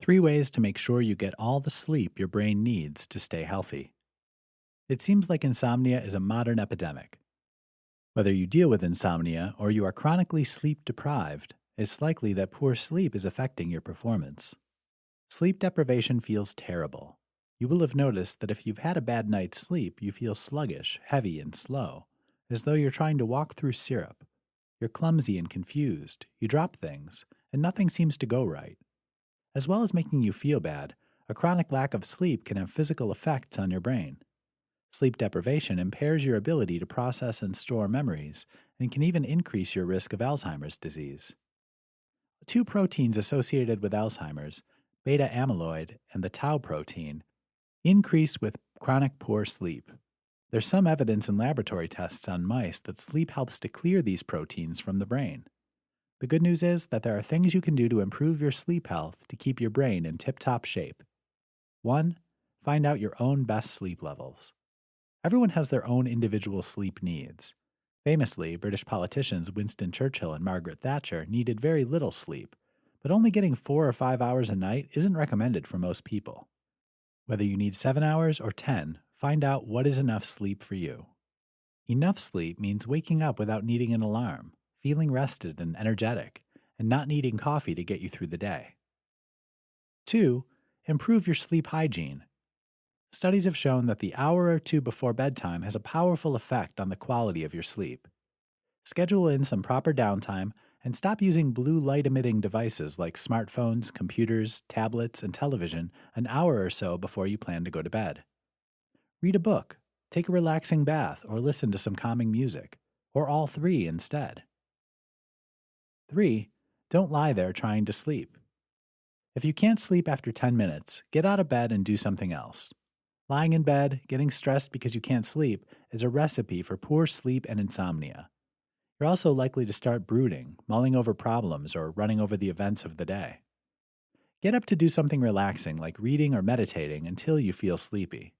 3 ways to make sure you get all the sleep your brain needs to stay healthy. It seems like insomnia is a modern epidemic. Whether you deal with insomnia or you are chronically sleep deprived, it's likely that poor sleep is affecting your performance. Sleep deprivation feels terrible. You will have noticed that if you've had a bad night's sleep, you feel sluggish, heavy, and slow, as though you're trying to walk through syrup. You're clumsy and confused, you drop things, and nothing seems to go right. As well as making you feel bad, a chronic lack of sleep can have physical effects on your brain. Sleep deprivation impairs your ability to process and store memories and can even increase your risk of Alzheimer's disease. 2 proteins associated with Alzheimer's, beta amyloid and the tau protein, increase with chronic poor sleep. There's some evidence in laboratory tests on mice that sleep helps to clear these proteins from the brain. The good news is that there are things you can do to improve your sleep health to keep your brain in tip-top shape. 1. Find out your own best sleep levels. Everyone has their own individual sleep needs. Famously, British politicians Winston Churchill and Margaret Thatcher needed very little sleep, but only getting 4 or 5 hours a night isn't recommended for most people. Whether you need 7 hours or 10, find out what is enough sleep for you. Enough sleep means waking up without needing an alarm, feeling rested and energetic, and not needing coffee to get you through the day. 2. Improve your sleep hygiene. Studies have shown that the hour or 2 before bedtime has a powerful effect on the quality of your sleep. Schedule in some proper downtime and stop using blue light-emitting devices like smartphones, computers, tablets, and television an hour or so before you plan to go to bed. Read a book, take a relaxing bath, or listen to some calming music, or all 3 instead. 3. Don't lie there trying to sleep. If you can't sleep after 10 minutes, get out of bed and do something else. Lying in bed, getting stressed because you can't sleep, is a recipe for poor sleep and insomnia. You're also likely to start brooding, mulling over problems, or running over the events of the day. Get up to do something relaxing like reading or meditating until you feel sleepy.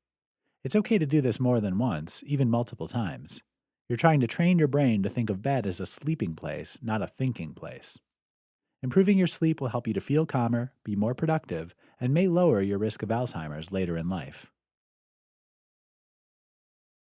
It's okay to do this more than once, even multiple times. You're trying to train your brain to think of bed as a sleeping place, not a thinking place. Improving your sleep will help you to feel calmer, be more productive, and may lower your risk of Alzheimer's later in life.